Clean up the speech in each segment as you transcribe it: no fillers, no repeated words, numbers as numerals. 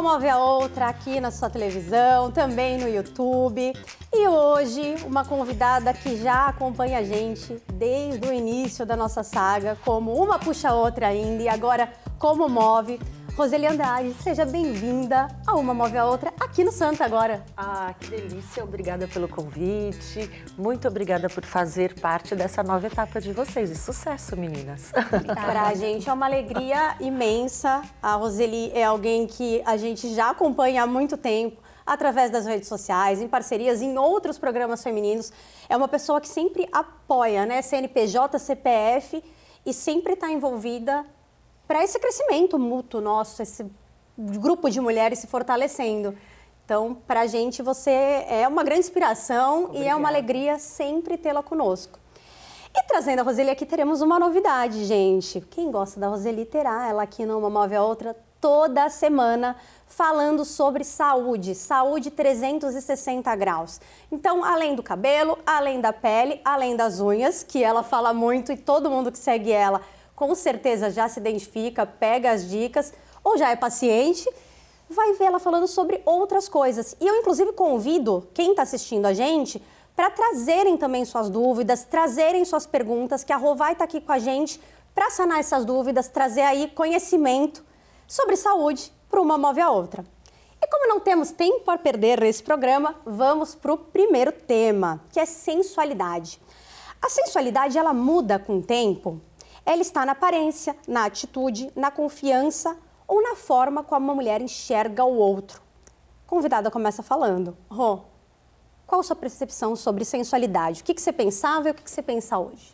Move a Outra aqui na sua televisão, também no YouTube. E hoje, uma convidada que já acompanha a gente desde o início da nossa saga, como Uma Puxa a Outra ainda, e agora como Move. Roseli Andrade, seja bem-vinda a Uma Move a Outra aqui no Santa agora. Ah, que delícia, obrigada pelo convite, muito obrigada por fazer parte dessa nova etapa de vocês e sucesso, meninas. Pra gente é uma alegria imensa, a Roseli é alguém que a gente já acompanha há muito tempo, através das redes sociais, em parcerias, em outros programas femininos, é uma pessoa que sempre apoia, né, CNPJ, CPF e sempre está envolvida para esse crescimento mútuo nosso, esse grupo de mulheres se fortalecendo. Então, para a gente, você é uma grande inspiração. Obrigada. E é uma alegria sempre tê-la conosco. E trazendo a Roseli aqui, teremos uma novidade, gente. Quem gosta da Roseli terá ela aqui no Uma Move a Outra toda semana, falando sobre saúde, saúde 360 graus. Então, além do cabelo, além da pele, além das unhas, que ela fala muito e todo mundo que segue ela com certeza já se identifica, pega as dicas, ou já é paciente, vai ver ela falando sobre outras coisas. E eu, inclusive, convido quem está assistindo a gente para trazerem também suas dúvidas, trazerem suas perguntas, que a Rô vai estar aqui com a gente para sanar essas dúvidas, trazer aí conhecimento sobre saúde para Uma Move a Outra. E como não temos tempo a perder nesse programa, vamos para o primeiro tema, que é sensualidade. A sensualidade, ela muda com o tempo? Ela está na aparência, na atitude, na confiança ou na forma como uma mulher enxerga o outro. A convidada começa falando. Rô, qual a sua percepção sobre sensualidade? O que você pensava e o que você pensa hoje?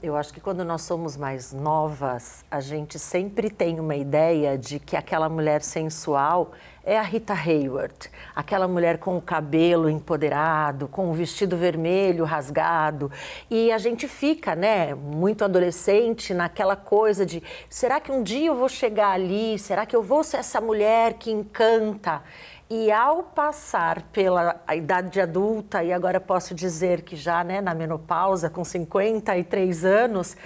Eu acho que quando nós somos mais novas, a gente sempre tem uma ideia de que aquela mulher sensual é a Rita Hayworth, aquela mulher com o cabelo empoderado, com o vestido vermelho rasgado. E a gente fica, né, muito adolescente naquela coisa de será que um dia eu vou chegar ali? Será que eu vou ser essa mulher que encanta? E ao passar pela idade adulta, e agora posso dizer que já, né, na menopausa, com 53 anos,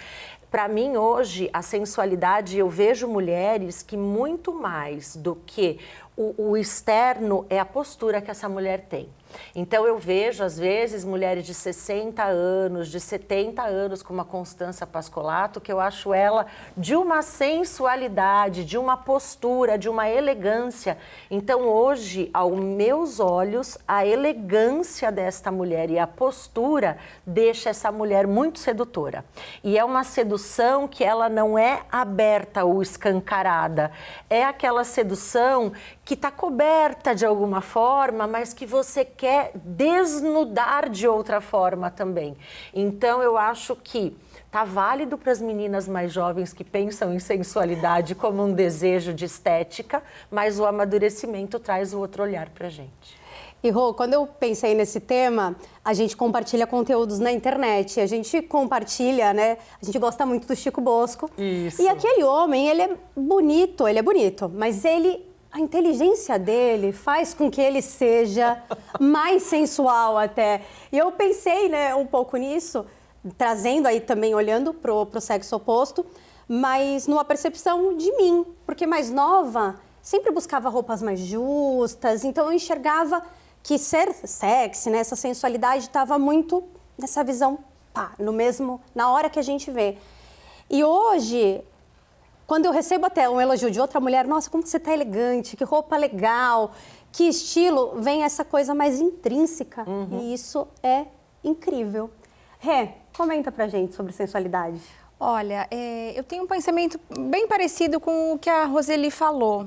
para mim hoje a sensualidade, eu vejo mulheres que muito mais do que o externo é a postura que essa mulher tem. Então eu vejo às vezes mulheres de 60 anos, de 70 anos como a Constança Pascolato, que eu acho ela de uma sensualidade, de uma postura, de uma elegância. Então hoje, aos meus olhos, a elegância desta mulher e a postura deixa essa mulher muito sedutora. E é uma sedução que ela não é aberta ou escancarada, é aquela sedução que está coberta de alguma forma, mas que você quer desnudar de outra forma também. Então, eu acho que tá válido para as meninas mais jovens que pensam em sensualidade como um desejo de estética, mas o amadurecimento traz o outro olhar para a gente. E Rô, quando eu pensei nesse tema, a gente compartilha conteúdos na internet, a gente compartilha, né? A gente gosta muito do Chico Bosco. Isso. E aquele homem, ele é bonito, mas a inteligência dele faz com que ele seja mais sensual até. E eu pensei, né, um pouco nisso, trazendo aí também, olhando pro sexo oposto, mas numa percepção de mim, porque mais nova, sempre buscava roupas mais justas, então eu enxergava que ser sexy, né, essa sensualidade estava muito nessa visão, na hora que a gente vê. E hoje, quando eu recebo até um elogio de outra mulher, nossa, como você tá elegante, que roupa legal, que estilo, vem essa coisa mais intrínseca. E isso é incrível. Rê, comenta pra gente sobre sensualidade. Olha, eu tenho um pensamento bem parecido com o que a Roseli falou.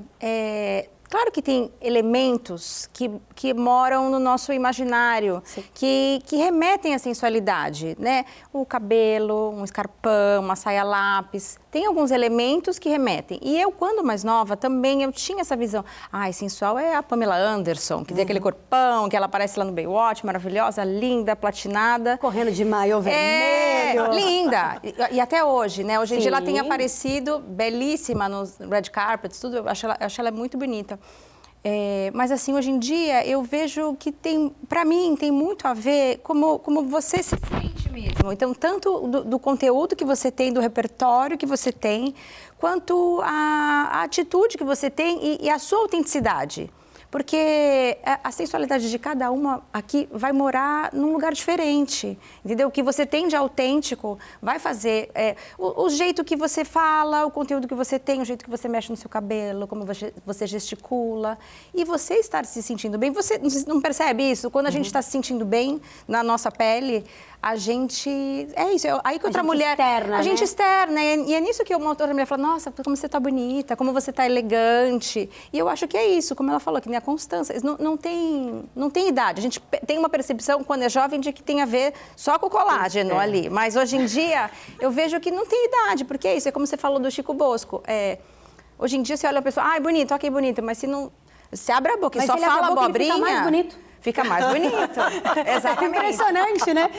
Claro que tem elementos que moram no nosso imaginário, que remetem à sensualidade, né? O cabelo, um escarpão, uma saia lápis, tem alguns elementos que remetem. E eu, quando mais nova, também eu tinha essa visão. Sensual é a Pamela Anderson, que tem aquele corpão, que ela aparece lá no Baywatch, maravilhosa, linda, platinada. Correndo de maiô vermelho. Linda! E até hoje, né? Hoje em dia ela tem aparecido belíssima nos red carpets, tudo. Eu acho ela muito bonita. Mas assim, hoje em dia, eu vejo que tem, para mim, tem muito a ver como você se sente mesmo. Então, tanto do conteúdo que você tem, do repertório que você tem, quanto a atitude que você tem e a sua autenticidade. Porque a sensualidade de cada uma aqui vai morar num lugar diferente, entendeu? O que você tem de autêntico vai fazer o jeito que você fala, o conteúdo que você tem, o jeito que você mexe no seu cabelo, como você gesticula. E você estar se sentindo bem, você não percebe isso? Quando a gente está se sentindo bem na nossa pele, a gente... É isso, aí que outra mulher... Externa, a gente né? externa, e é nisso que uma outra mulher fala, nossa, como você tá bonita, como você tá elegante. E eu acho que é isso, como ela falou, que nem a constância. Não tem idade. A gente tem uma percepção, quando é jovem, de que tem a ver só com o colágeno ali. Mas hoje em dia, eu vejo que não tem idade, porque é isso, é como você falou do Chico Bosco. Hoje em dia, você olha a pessoa, ai, bonito, ok, bonito, mas se não... Você abre a boca e só fala abobrinha... Fica mais bonito. Fica mais bonito. Exatamente. Impressionante, né?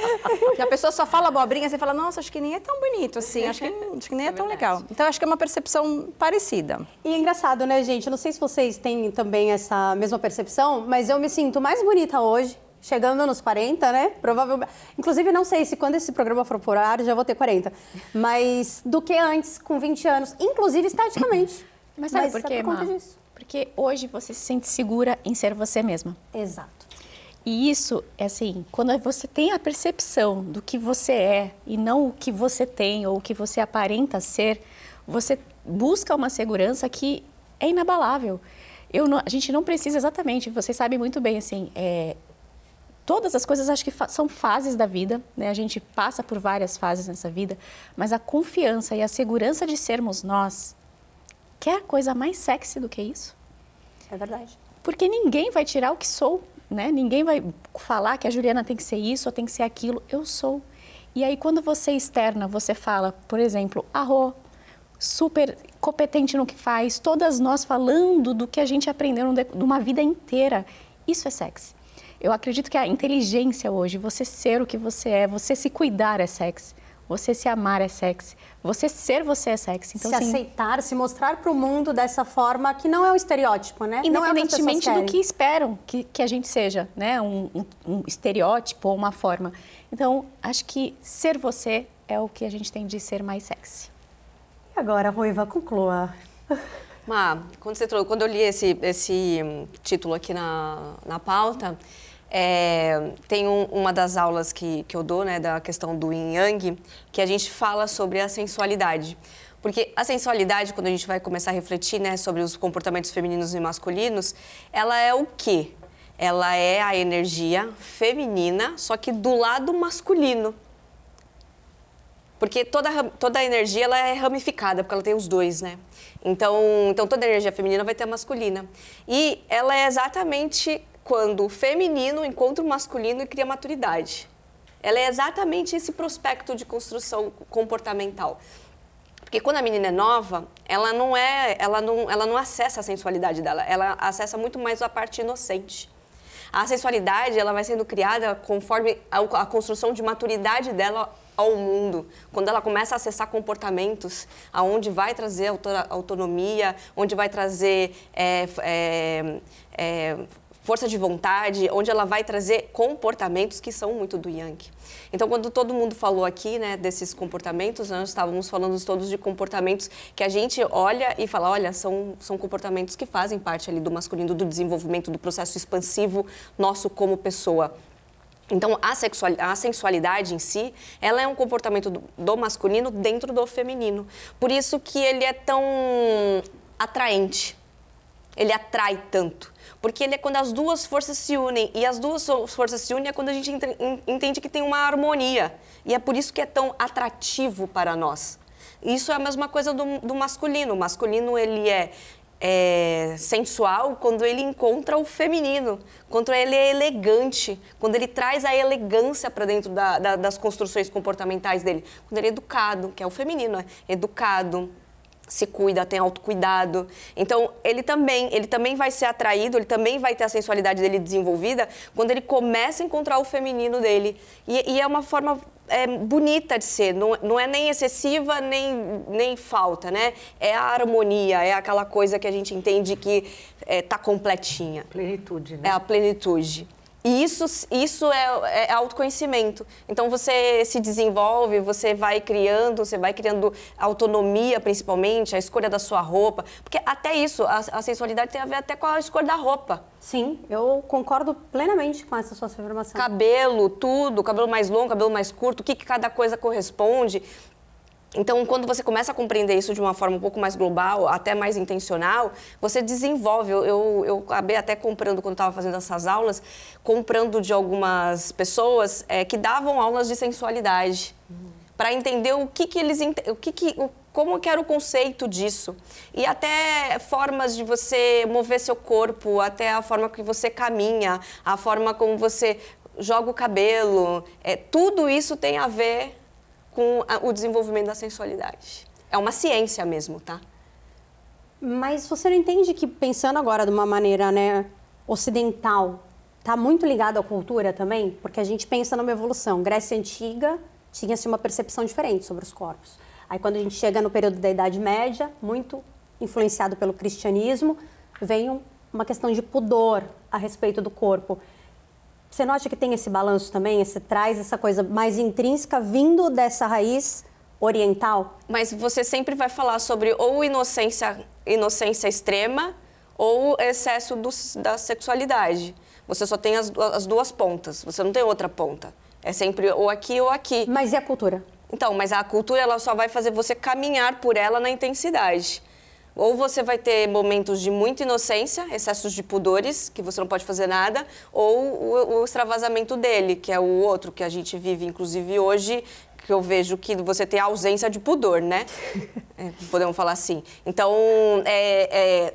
E a pessoa só fala abobrinha, você fala, nossa, acho que nem é tão bonito assim, acho que nem é tão legal. Então, acho que é uma percepção parecida. E é engraçado, né, gente? Eu não sei se vocês têm também essa mesma percepção, mas eu me sinto mais bonita hoje, chegando nos 40, né? Provavelmente. Inclusive, não sei se quando esse programa for por ar, já vou ter 40. Mas do que antes, com 20 anos, inclusive esteticamente. Mas sabe por quê, por conta Má? disso. Porque hoje você se sente segura em ser você mesma. Exato. E isso é assim, quando você tem a percepção do que você é e não o que você tem ou o que você aparenta ser, você busca uma segurança que é inabalável. A gente não precisa exatamente, você sabe muito bem, assim, todas as coisas acho que são fases da vida, né? A gente passa por várias fases nessa vida, mas a confiança e a segurança de sermos nós, quer coisa mais sexy do que isso? É verdade. Porque ninguém vai tirar o que sou. Né? Ninguém vai falar que a Juliana tem que ser isso ou tem que ser aquilo. Eu sou. E aí, quando você externa, você fala, por exemplo, a Rô, super competente no que faz, todas nós falando do que a gente aprendeu de uma vida inteira. Isso é sexy. Eu acredito que a inteligência hoje, você ser o que você é, você se cuidar é sexy. Você se amar é sexy. Você ser você é sexy. Então, se assim, aceitar, se mostrar para o mundo dessa forma que não é o estereótipo, né? independentemente do que esperam que a gente seja, né? Um estereótipo ou uma forma. Então, acho que ser você é o que a gente tem de ser mais sexy. E agora, Ruiva, conclua. Má, quando eu li esse título aqui na pauta, tem uma das aulas que eu dou, né, da questão do Yin Yang, que a gente fala sobre a sensualidade. Porque a sensualidade, quando a gente vai começar a refletir, né, sobre os comportamentos femininos e masculinos, ela é o quê? Ela é a energia feminina, só que do lado masculino. Porque toda a energia ela é ramificada, porque ela tem os dois, né? Então toda a energia feminina vai ter a masculina. E ela é exatamente quando o feminino encontra o masculino e cria maturidade. Ela é exatamente esse prospecto de construção comportamental. Porque quando a menina é nova, ela não acessa a sensualidade dela, ela acessa muito mais a parte inocente. A sensualidade ela vai sendo criada conforme a construção de maturidade dela ao mundo. Quando ela começa a acessar comportamentos, aonde vai trazer autonomia, onde vai trazer força de vontade, onde ela vai trazer comportamentos que são muito do Yang. Então, quando todo mundo falou aqui, né, desses comportamentos, nós estávamos falando todos de comportamentos que a gente olha e fala, olha, são comportamentos que fazem parte ali do masculino, do desenvolvimento, do processo expansivo nosso como pessoa. Então, a sensualidade em si, ela é um comportamento do masculino dentro do feminino. Por isso que ele é tão atraente, ele atrai tanto. Porque ele é quando as duas forças se unem, e as duas forças se unem é quando a gente entende que tem uma harmonia. E é por isso que é tão atrativo para nós. Isso é a mesma coisa do masculino. O masculino, ele é sensual quando ele encontra o feminino, quando ele é elegante, quando ele traz a elegância para dentro das construções comportamentais dele. Quando ele é educado, que é o feminino, educado, se cuida, tem autocuidado. Então, ele também vai ser atraído, ele também vai ter a sensualidade dele desenvolvida quando ele começa a encontrar o feminino dele. E é uma forma bonita de ser, não é nem excessiva, nem falta, né? É a harmonia, é aquela coisa que a gente entende que tá completinha. Plenitude, né? É a plenitude. E isso é autoconhecimento. Então, você se desenvolve, você vai criando autonomia, principalmente, a escolha da sua roupa. Porque até isso, a sensualidade tem a ver até com a escolha da roupa. Sim, eu concordo plenamente com essa sua afirmação. Cabelo, tudo, cabelo mais longo, cabelo mais curto, o que cada coisa corresponde. Então, quando você começa a compreender isso de uma forma um pouco mais global, até mais intencional, você desenvolve. Eu acabei até comprando, quando estava fazendo essas aulas, comprando de algumas pessoas que davam aulas de sensualidade, para entender como que era o conceito disso. E até formas de você mover seu corpo, até a forma que você caminha, a forma como você joga o cabelo. Tudo isso tem a ver com o desenvolvimento da sensualidade. É uma ciência mesmo, tá? Mas você não entende que, pensando agora de uma maneira, né, ocidental, tá muito ligado à cultura também? Porque a gente pensa numa evolução. Grécia Antiga tinha-se uma percepção diferente sobre os corpos. Aí, quando a gente chega no período da Idade Média, muito influenciado pelo cristianismo, vem uma questão de pudor a respeito do corpo. Você não acha que tem esse balanço também? Traz essa coisa mais intrínseca vindo dessa raiz oriental? Mas você sempre vai falar sobre ou inocência extrema ou excesso da sexualidade. Você só tem as duas pontas, você não tem outra ponta. É sempre ou aqui ou aqui. Mas e a cultura? Então, mas a cultura ela só vai fazer você caminhar por ela na intensidade. Ou você vai ter momentos de muita inocência, excessos de pudores, que você não pode fazer nada, ou o extravasamento dele, que é o outro que a gente vive, inclusive hoje, que eu vejo que você tem a ausência de pudor, né? Podemos falar assim. Então,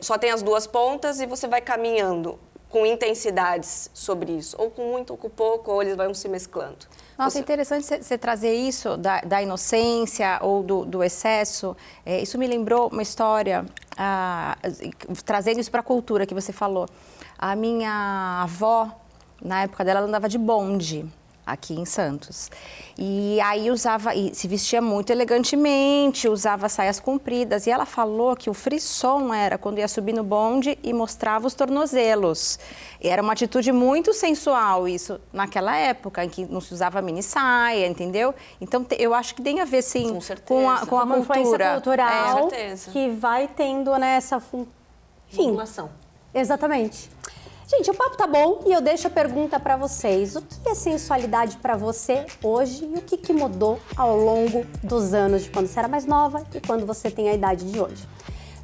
só tem as duas pontas e você vai caminhando com intensidades sobre isso. Ou com muito ou com pouco, ou eles vão se mesclando. Nossa, interessante você trazer isso da inocência ou do excesso. Isso me lembrou uma história, trazendo isso para a cultura que você falou. A minha avó, na época dela, ela andava de bonde aqui em Santos. E aí se vestia muito elegantemente, usava saias compridas. E ela falou que o frisson era quando ia subir no bonde e mostrava os tornozelos. E era uma atitude muito sensual isso naquela época, em que não se usava mini saia, entendeu? Então eu acho que tem a ver, sim, com a uma influência cultura. cultural que vai tendo nessa... Enfim, População. Exatamente. Gente, o papo tá bom e eu deixo a pergunta para vocês. O que é sensualidade para você hoje e o que mudou ao longo dos anos de quando você era mais nova e quando você tem a idade de hoje?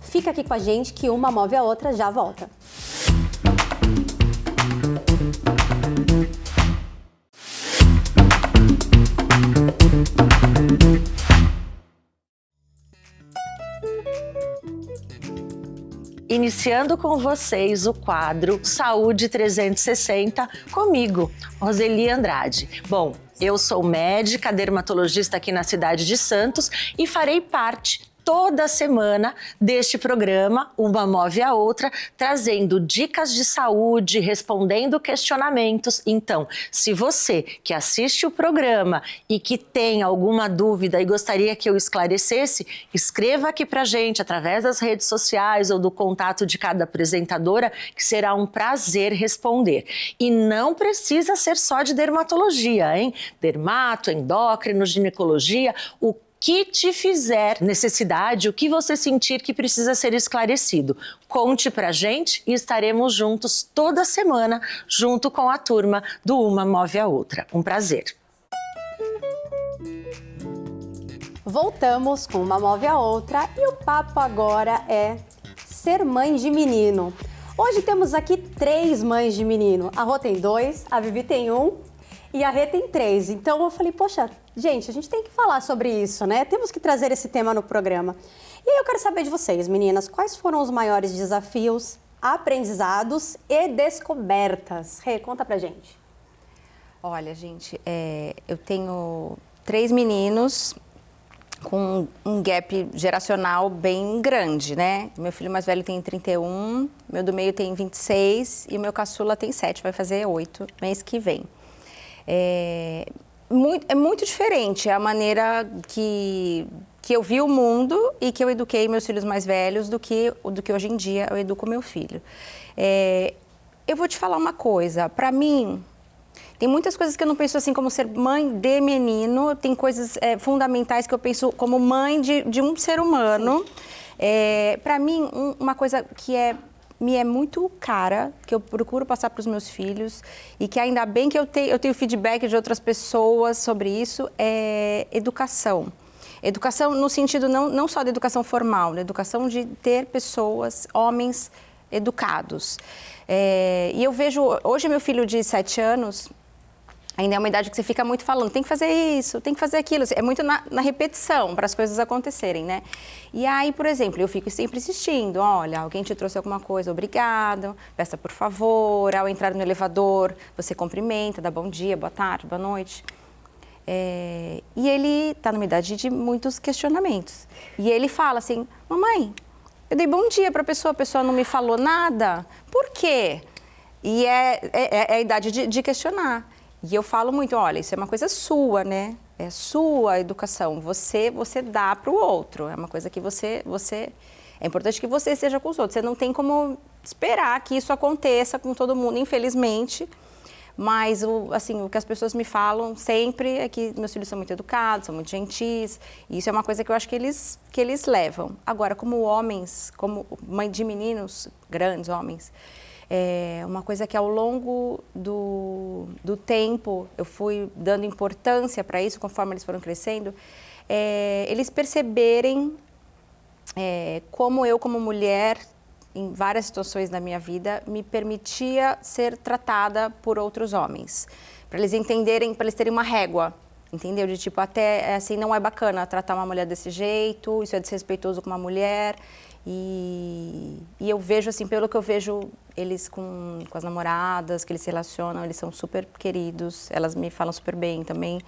Fica aqui com a gente que uma move a outra, já volta. Iniciando com vocês o quadro Saúde 360 comigo, Roseli Andrade. Bom, eu sou médica, dermatologista aqui na cidade de Santos e farei parte toda semana deste programa, Uma Move a Outra, trazendo dicas de saúde, respondendo questionamentos. Então, se você que assiste o programa e que tem alguma dúvida e gostaria que eu esclarecesse, escreva aqui pra gente através das redes sociais ou do contato de cada apresentadora, que será um prazer responder. E não precisa ser só de dermatologia, hein? Dermato, endócrino, ginecologia, o que te fizer necessidade, o que você sentir que precisa ser esclarecido. Conte pra gente e estaremos juntos toda semana, junto com a turma do Uma Move a Outra. Um prazer. Voltamos com Uma Move a Outra e o papo agora é ser mãe de menino. Hoje temos aqui 3 mães de menino. A Rô tem 2, a Vivi tem 1 e a Rê tem 3. Então eu falei, poxa, gente, a gente tem que falar sobre isso, né? Temos que trazer esse tema no programa. E aí eu quero saber de vocês, meninas, quais foram os maiores desafios, aprendizados e descobertas? Rê, conta pra gente. Olha, gente, eu tenho 3 meninos com um gap geracional bem grande, né? Meu filho mais velho tem 31, meu do meio tem 26 e o meu caçula tem 7, vai fazer 8 mês que vem. É muito diferente a maneira que eu vi o mundo e que eu eduquei meus filhos mais velhos do que hoje em dia eu educo meu filho. eu vou te falar uma coisa. Para mim, tem muitas coisas que eu não penso assim como ser mãe de menino. Tem coisas fundamentais que eu penso como mãe de um ser humano. Para mim, uma coisa que me é muito cara, que eu procuro passar para os meus filhos e que ainda bem que eu tenho feedback de outras pessoas sobre isso, é educação. Educação no sentido não só da educação formal, da educação de ter pessoas, homens educados. E eu vejo, hoje meu filho de 7 anos, ainda é uma idade que você fica muito falando, tem que fazer isso, tem que fazer aquilo. É muito na repetição para as coisas acontecerem, né? E aí, por exemplo, eu fico sempre insistindo, olha, alguém te trouxe alguma coisa, obrigado, peça por favor, ao entrar no elevador, você cumprimenta, dá bom dia, boa tarde, boa noite. E ele está numa idade de muitos questionamentos. E ele fala assim, mamãe, eu dei bom dia para a pessoa não me falou nada, por quê? E é a idade de questionar. E eu falo muito, olha, isso é uma coisa sua, né? É sua educação. Você dá para o outro. É uma coisa que você... É importante que você esteja com os outros. Você não tem como esperar que isso aconteça com todo mundo, infelizmente. Mas, o que as pessoas me falam sempre é que meus filhos são muito educados, são muito gentis. E isso é uma coisa que eu acho que eles levam. Agora, como homens, como mãe de meninos, grandes homens... uma coisa que ao longo do tempo eu fui dando importância para isso, conforme eles foram crescendo, eles perceberem como eu, como mulher, em várias situações da minha vida, me permitia ser tratada por outros homens. Para eles entenderem, para eles terem uma régua, entendeu? De tipo, até assim, não é bacana tratar uma mulher desse jeito, isso é desrespeitoso com uma mulher. E eu vejo, assim, pelo que eu vejo eles com as namoradas, que eles se relacionam, eles são super queridos, elas me falam super bem também.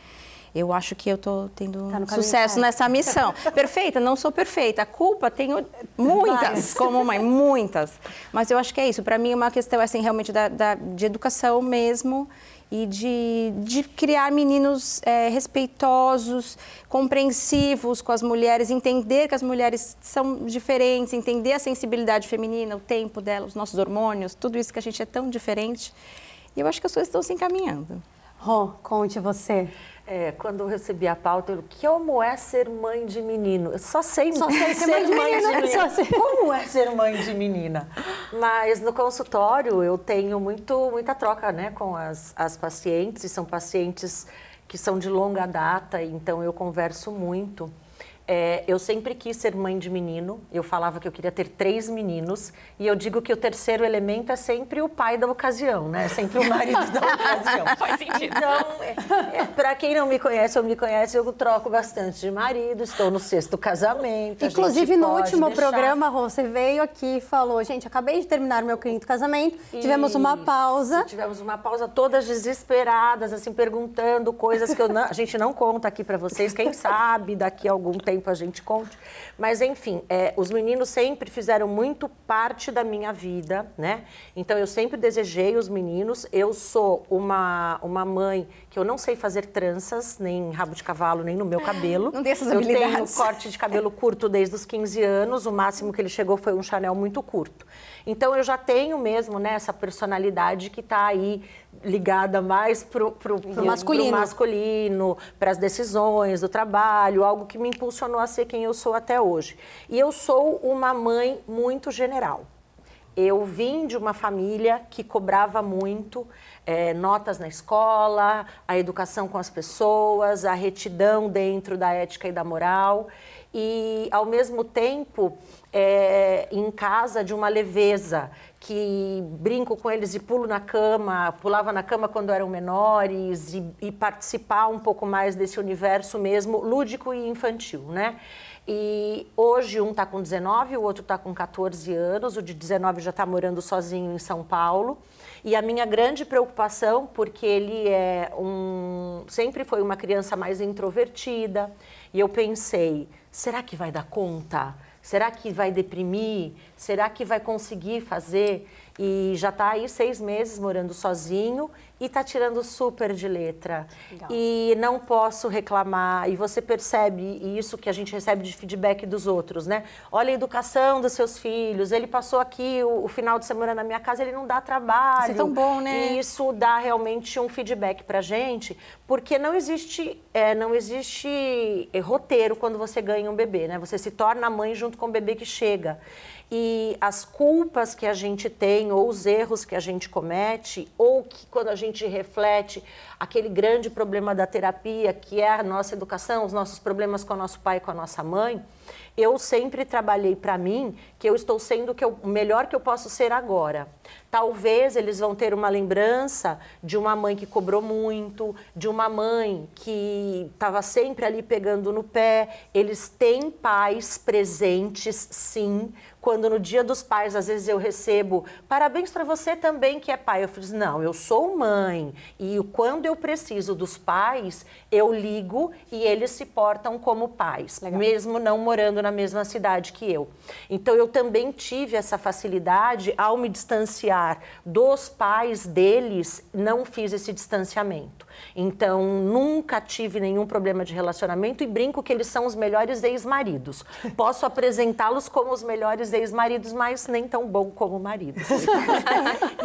Eu acho que eu tô tendo sucesso nessa missão. Perfeita? Não sou perfeita. A culpa tenho muitas, como mãe, muitas. Mas eu acho que é isso. Para mim é uma questão, assim, realmente de educação mesmo e de criar meninos respeitosos, compreensivos com as mulheres, entender que as mulheres são diferentes, entender a sensibilidade feminina, o tempo delas, os nossos hormônios, tudo isso que a gente é tão diferente. E eu acho que as coisas estão se encaminhando. Rô, conte você. Quando eu recebi a pauta, eu como é ser mãe de menino? Eu só sei ser mãe de menina. Como é ser mãe de menina? Mas no consultório eu tenho muita troca, né, com as pacientes, e são pacientes que são de longa data, então eu converso muito. Eu sempre quis ser mãe de menino, eu falava que eu queria ter 3 meninos, e eu digo que o terceiro elemento é sempre o pai da ocasião, né? Sempre o marido da ocasião. Faz sentido. Então, para quem não me conhece ou me conhece, eu troco bastante de marido, estou no 6º casamento. Inclusive, no último programa, Rô, você veio aqui e falou, gente, acabei de terminar meu 5º casamento, tivemos uma pausa. Tivemos uma pausa, todas desesperadas, assim, perguntando coisas que a gente não conta aqui para vocês, quem sabe daqui a algum tempo a gente conte, mas enfim, os meninos sempre fizeram muito parte da minha vida, né? Então eu sempre desejei os meninos. Eu sou uma mãe que eu não sei fazer tranças, nem rabo de cavalo, nem no meu cabelo. Não tem essas habilidades. Eu tenho corte de cabelo curto desde os 15 anos, o máximo que ele chegou foi um Chanel muito curto. Então eu já tenho mesmo, né, essa personalidade que está aí ligada mais pro masculino, para as decisões do trabalho, algo que me impulsionou a ser quem eu sou até hoje. E eu sou uma mãe muito general. Eu vim de uma família que cobrava muito notas na escola, a educação com as pessoas, a retidão dentro da ética e da moral. E, ao mesmo tempo, em casa, de uma leveza, que brinco com eles e pulava na cama quando eram menores e participar um pouco mais desse universo mesmo lúdico e infantil, né? E hoje um está com 19, o outro está com 14 anos, o de 19 já está morando sozinho em São Paulo. E a minha grande preocupação, porque ele sempre foi uma criança mais introvertida, e eu pensei, será que vai dar conta? Será que vai deprimir? Será que vai conseguir fazer? e já está aí 6 meses morando sozinho e está tirando super de letra. Legal. E não posso reclamar, e você percebe isso que a gente recebe de feedback dos outros, né? Olha a educação dos seus filhos, ele passou aqui o final de semana na minha casa, ele não dá trabalho. Isso é tão bom, né? E isso dá realmente um feedback pra gente, porque não existe roteiro quando você ganha um bebê, né? Você se torna mãe junto com o bebê que chega. E as culpas que a gente tem, ou os erros que a gente comete, ou que quando a gente reflete aquele grande problema da terapia, que é a nossa educação, os nossos problemas com o nosso pai e com a nossa mãe, eu sempre trabalhei para mim que eu estou sendo o melhor que eu posso ser agora. Talvez eles vão ter uma lembrança de uma mãe que cobrou muito, de uma mãe que estava sempre ali pegando no pé. Eles têm pais presentes, sim. Quando no Dia dos Pais, às vezes eu recebo parabéns para você também que é pai. Eu falo, não, eu sou mãe e quando eu preciso dos pais, eu ligo e eles se portam como pais, mesmo não morando na mesma cidade que eu. Então eu também tive essa facilidade ao me distanciar dos pais deles, não fiz esse distanciamento. Então, nunca tive nenhum problema de relacionamento e brinco que eles são os melhores ex-maridos. Posso apresentá-los como os melhores ex-maridos, mas nem tão bom como maridos.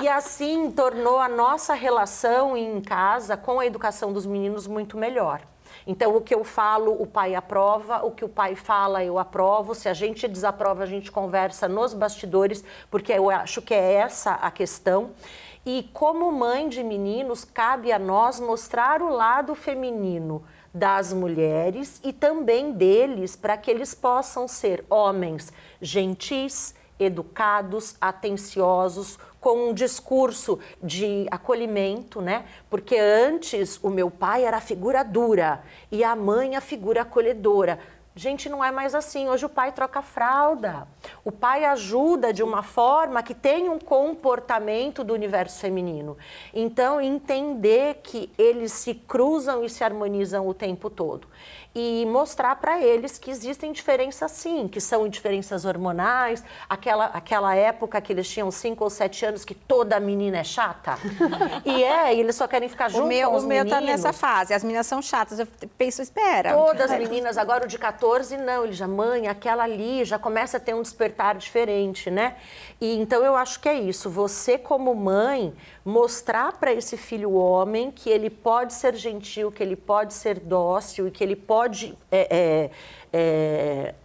E assim, tornou a nossa relação em casa com a educação dos meninos muito melhor. Então, o que eu falo, o pai aprova, o que o pai fala, eu aprovo. Se a gente desaprova, a gente conversa nos bastidores, porque eu acho que é essa a questão. E como mãe de meninos, cabe a nós mostrar o lado feminino das mulheres e também deles, para que eles possam ser homens gentis, educados, atenciosos, com um discurso de acolhimento, né? Porque antes o meu pai era a figura dura e a mãe a figura acolhedora. Gente, não é mais assim. Hoje o pai troca fralda. O pai ajuda de uma forma que tem um comportamento do universo feminino. Então, entender que eles se cruzam e se harmonizam o tempo todo. E mostrar para eles que existem diferenças sim, que são diferenças hormonais, aquela época que eles tinham 5 ou 7 anos que toda menina é chata. E eles só querem ficar junto com os meninos. O meu tá nessa fase, as meninas são chatas, eu penso, espera. Todas as meninas, agora o de 14, não, ele já, mãe, aquela ali, já começa a ter um despertar diferente, né? E então eu acho que é isso, você como mãe, mostrar para esse filho homem que ele pode ser gentil, que ele pode ser dócil e que ele pode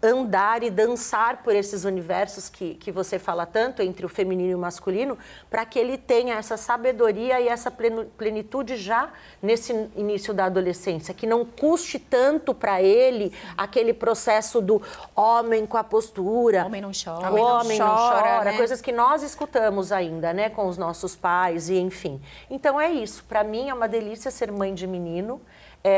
andar e dançar por esses universos que você fala tanto, entre o feminino e o masculino, para que ele tenha essa sabedoria e essa plenitude já nesse início da adolescência, que não custe tanto para ele aquele processo do homem com a postura. O homem não chora. O homem não chora, né? Coisas que nós escutamos ainda, né, com os nossos pais e enfim. Então é isso, para mim é uma delícia ser mãe de menino,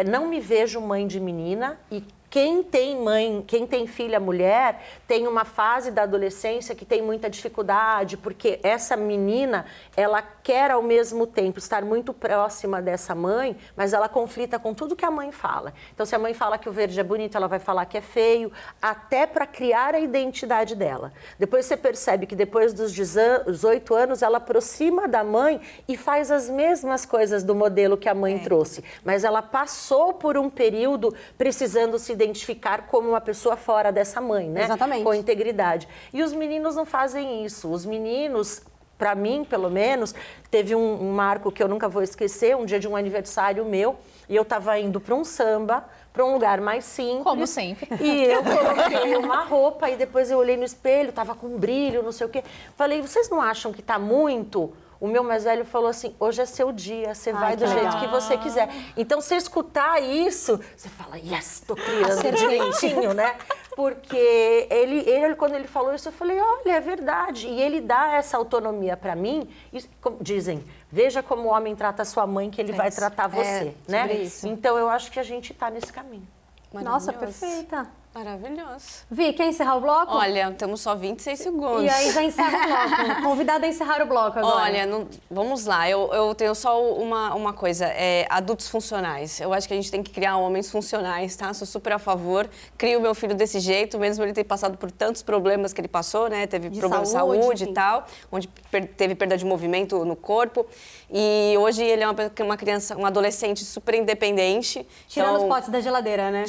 não me vejo mãe de menina e quem tem filha mulher, tem uma fase da adolescência que tem muita dificuldade, porque essa menina, ela quer ao mesmo tempo estar muito próxima dessa mãe, mas ela conflita com tudo que a mãe fala. Então, se a mãe fala que o verde é bonito, ela vai falar que é feio, até para criar a identidade dela. Depois você percebe que depois dos 18 anos, ela aproxima da mãe e faz as mesmas coisas do modelo que a mãe trouxe. Mas ela passou por um período precisando se identificar como uma pessoa fora dessa mãe, né? Exatamente. Com integridade. E os meninos não fazem isso. Os meninos, para mim, pelo menos, teve um marco que eu nunca vou esquecer, um dia de um aniversário meu, e eu estava indo para um samba, para um lugar mais simples. Como sempre. E eu coloquei uma roupa e depois eu olhei no espelho, estava com brilho, não sei o quê. Falei, vocês não acham que está muito? O meu mais velho falou assim, hoje é seu dia, você vai do jeito que você quiser. Então, você escutar isso, você fala, yes, estou criando direitinho, né? Porque ele, quando ele falou isso, eu falei, olha, é verdade. E ele dá essa autonomia para mim. E, dizem, veja como o homem trata a sua mãe, que ele vai tratar você, né? Isso. Então, eu acho que a gente está nesse caminho. Nossa, perfeita. Maravilhoso. Vi, quer encerrar o bloco? Olha, temos só 26 segundos. E aí já encerra o bloco. Convidada a encerrar o bloco agora. Olha, vamos lá, eu tenho só uma coisa, adultos funcionais. Eu acho que a gente tem que criar homens funcionais, tá? Sou super a favor. Crio meu filho desse jeito, mesmo ele ter passado por tantos problemas que ele passou, né? Teve problema de saúde e tal, onde teve perda de movimento no corpo. E hoje ele é uma criança, um adolescente super independente. Tirando os potes da geladeira, né?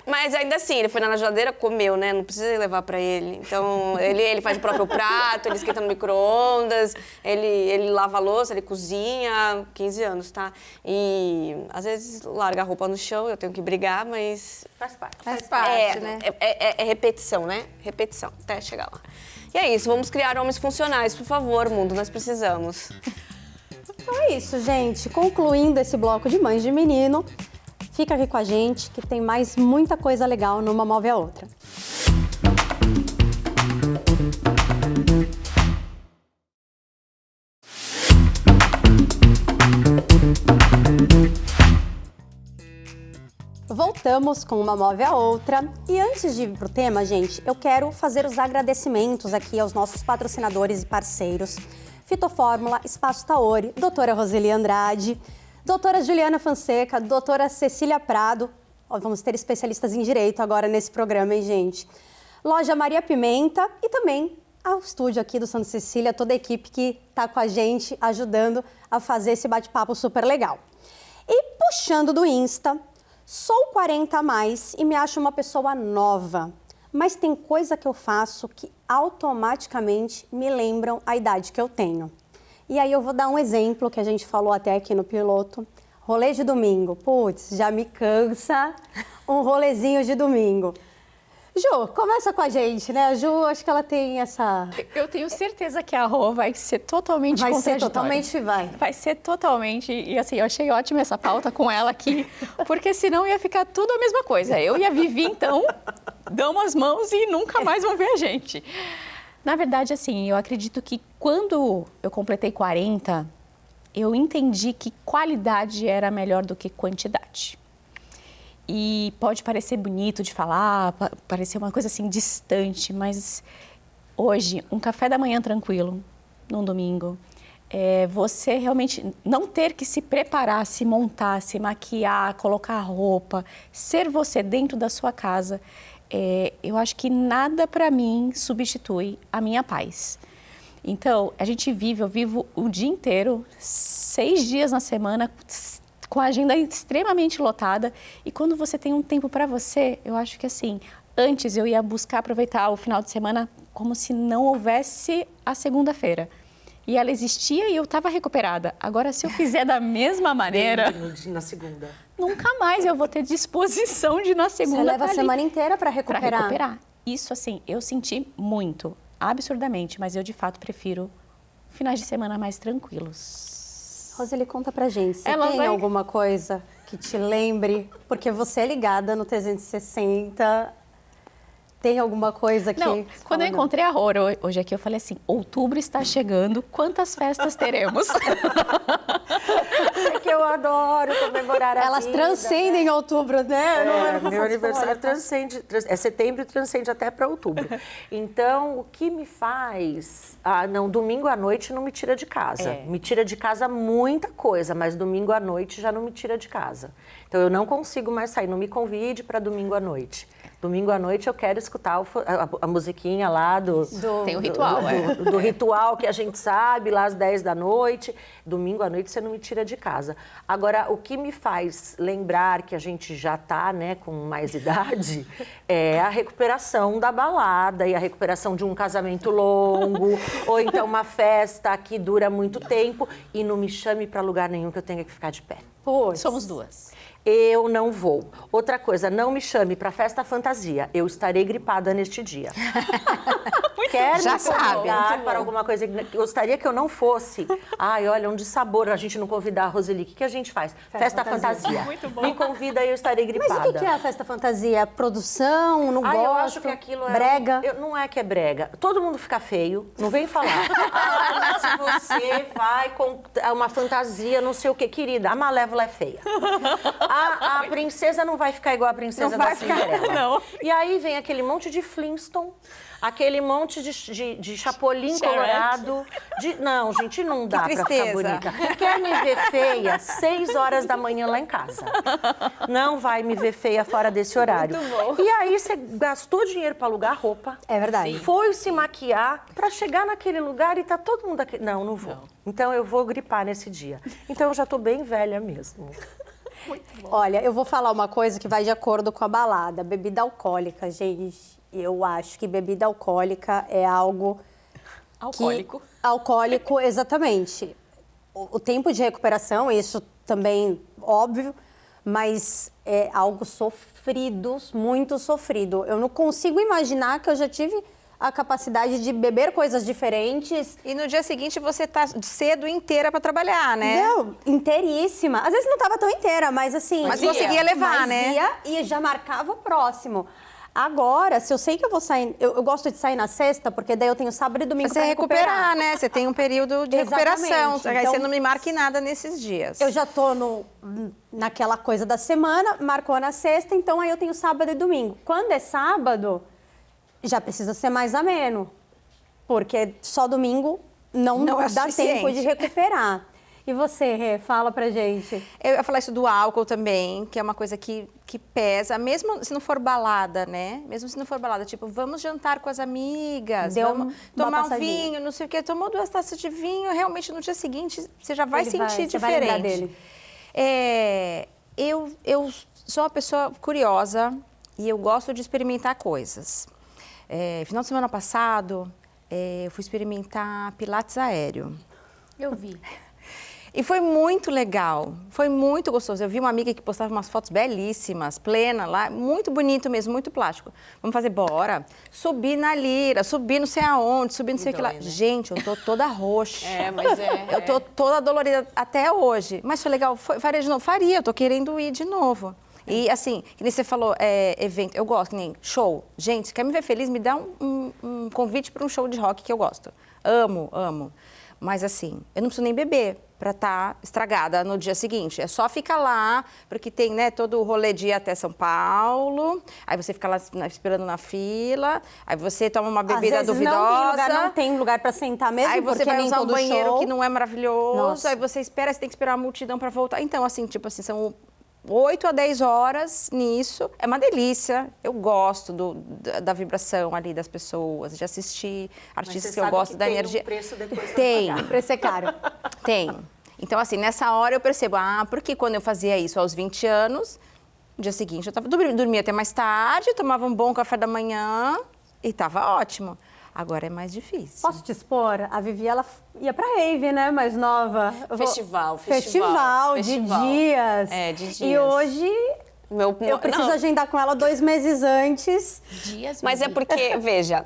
Mas ainda assim, ele foi na geladeira, comeu, né? Não precisa levar pra ele. Então, ele faz o próprio prato, ele esquenta no micro-ondas, ele lava a louça, ele cozinha, 15 anos, tá? E às vezes larga a roupa no chão, eu tenho que brigar, mas Faz parte. Faz parte, né? é repetição, né? Repetição, até chegar lá. E é isso, vamos criar homens funcionais, por favor, mundo, nós precisamos. Então é isso, gente. Concluindo esse bloco de mães de menino, fica aqui com a gente que tem mais muita coisa legal numa Move a Outra. Voltamos com uma Move a Outra. E antes de ir pro tema, gente, eu quero fazer os agradecimentos aqui aos nossos patrocinadores e parceiros. Fitofórmula, Espaço Taori, doutora Roseli Andrade, doutora Juliana Fonseca, doutora Cecília Prado. Ó, vamos ter especialistas em direito agora nesse programa, hein, gente? Loja Maria Pimenta e também ao estúdio aqui do Santa Cecília, toda a equipe que está com a gente, ajudando a fazer esse bate-papo super legal. E puxando do Insta, sou 40 a mais e me acho uma pessoa nova, mas tem coisa que eu faço que automaticamente me lembram a idade que eu tenho. E aí eu vou dar um exemplo que a gente falou até aqui no piloto. Rolê de domingo. Putz, já me cansa um rolezinho de domingo. Ju, começa com a gente, né? A Ju, acho que ela tem essa... Eu tenho certeza que a Rô vai ser totalmente contraditória. Vai ser totalmente... E assim, eu achei ótima essa pauta com ela aqui, porque senão ia ficar tudo a mesma coisa. Eu e a Vivi, então, damos as mãos e nunca mais vão ver a gente. Na verdade, assim, eu acredito que quando eu completei 40, eu entendi que qualidade era melhor do que quantidade. E pode parecer bonito de falar, parecer uma coisa assim distante, mas hoje, um café da manhã tranquilo, num domingo, você realmente não ter que se preparar, se montar, se maquiar, colocar roupa, ser você dentro da sua casa, eu acho que nada para mim substitui a minha paz. Então, eu vivo o dia inteiro, 6 dias na semana, com a agenda extremamente lotada, e quando você tem um tempo para você, eu acho que assim, antes eu ia buscar aproveitar o final de semana como se não houvesse a segunda-feira. E ela existia e eu estava recuperada. Agora, se eu fizer da mesma maneira... Na segunda. Nunca mais eu vou ter disposição de na segunda... Você leva a semana inteira para recuperar. Para recuperar. Isso, assim, eu senti muito, absurdamente, mas eu, de fato, prefiro finais de semana mais tranquilos. Roseli, conta pra gente, você tem alguma coisa que te lembre? Porque você é ligada no 360, tem alguma coisa que... Não, quando eu encontrei a Rô hoje aqui, eu falei assim, outubro está chegando, quantas festas teremos? É que eu adoro comemorar a Elas vida, transcendem outubro, né? Meu aniversário transcende, setembro transcende até para outubro. Então, o que me faz... domingo à noite não me tira de casa. Me tira de casa muita coisa, mas domingo à noite já não me tira de casa. Então, eu não consigo mais sair, não me convide para domingo à noite. Domingo à noite eu quero escutar a musiquinha lá Tem o ritual, do ritual que a gente sabe, lá às 10 da noite. Domingo à noite você não me tira de casa. Agora, o que me faz lembrar que a gente já está, né, com mais idade, é a recuperação da balada e a recuperação de um casamento longo, ou então uma festa que dura muito tempo e não me chame para lugar nenhum que eu tenha que ficar de pé. Somos duas. Eu não vou. Outra coisa, não me chame para festa fantasia. Eu estarei gripada neste dia. quer Já me sabe. convidar para alguma coisa que gostaria que eu não fosse. Ai, olha, um dissabor, a gente não convidar a Roseli. O que a gente faz? Festa fantasia. Muito bom. Me convida e eu estarei gripada. Mas o que é a festa fantasia? Produção? Não gosto? Eu acho que aquilo é... Brega? Não é que é brega. Todo mundo fica feio, não vem falar. Mas se você vai com uma fantasia, não sei o quê. Querida, a Malévola é feia. A princesa não vai ficar igual a princesa da Cinderela. não. E aí vem aquele monte de Flintstone, aquele monte de Chapolin Shrek. Colorado. Não, gente, não dá pra ficar tristeza. bonita. Quer me ver feia? 6 horas da manhã lá em casa. Não vai me ver feia fora desse horário. Muito bom. E aí você gastou dinheiro pra alugar roupa. É verdade. Foi se maquiar pra chegar naquele lugar e tá todo mundo aqui. Não vou. Então eu vou gripar nesse dia. Então eu já tô bem velha mesmo. Olha, eu vou falar uma coisa que vai de acordo com a balada. Bebida alcoólica, gente. Eu acho que bebida alcoólica é algo... Alcoólico. Alcoólico, exatamente. O tempo de recuperação, isso também óbvio, mas é algo sofrido, muito sofrido. Eu não consigo imaginar que eu já tive a capacidade de beber coisas diferentes. E no dia seguinte você tá cedo inteira para trabalhar, né? Não, inteiríssima. Às vezes não estava tão inteira, mas assim... Mas conseguia levar, né? Ia e já marcava o próximo. Agora, se eu sei que eu vou sair... Eu gosto de sair na sexta, porque daí eu tenho sábado e domingo Pra você para recuperar, né? Você tem um período de Exatamente. recuperação. Aí Então, você não me marque nada nesses dias. Eu já tô naquela coisa da semana, marcou na sexta, então aí eu tenho sábado e domingo. Quando é sábado, já precisa ser mais ameno, porque só domingo não é dá suficiente. tempo de recuperar. E você, Rê, fala pra gente. Eu ia falar isso do álcool também, que é uma coisa que pesa, mesmo se não for balada, né? Mesmo se não for balada, tipo, vamos jantar com as amigas, Deu vamos uma tomar um passadinha. vinho, não sei o quê. Tomou 2 taças de vinho, realmente no dia seguinte você já vai Ele sentir você vai lembrar diferente. dele. Eu sou uma pessoa curiosa e eu gosto de experimentar coisas. Final de semana passado, eu fui experimentar pilates aéreo. Eu vi. E foi muito legal, foi muito gostoso. Eu vi uma amiga que postava umas fotos belíssimas, plena lá, muito bonito mesmo, muito plástico. Vamos fazer, bora. Subi na lira, subi não sei aonde, subi não sei o que lá. Gente, eu tô toda roxa. Mas Eu tô toda dolorida até hoje. Mas foi legal, faria de novo? Faria, eu tô querendo ir de novo. E assim, que nem você falou, evento, eu gosto, que nem show. Gente, quer me ver feliz? Me dá um convite para um show de rock que eu gosto. Amo, amo. Mas assim, eu não preciso nem beber para estar estragada no dia seguinte. É só ficar lá, porque tem, né, todo o rolê de ir até São Paulo. Aí você fica lá esperando na fila. Aí você toma uma bebida Às vezes duvidosa. não tem lugar pra sentar mesmo, Aí você porque vai nem usar um todo banheiro show. que não é maravilhoso. Nossa. Aí você espera, você tem que esperar a multidão para voltar. Então, assim, tipo assim, são 8 a 10 horas nisso. É uma delícia. Eu gosto da vibração ali das pessoas, de assistir artistas que eu gosto da energia. Preço depois Tem. O preço é caro. Tem. Então, assim, nessa hora eu percebo, porque quando eu fazia isso aos 20 anos, no dia seguinte eu dormia até mais tarde, tomava um bom café da manhã e estava ótimo. Agora é mais difícil. Posso te expor? A Vivi, ela ia pra rave, né? Mais nova. Festival de dias. De dias. E hoje eu preciso Não. agendar com ela 2 meses antes. Dias Mas é mesmo. porque, veja,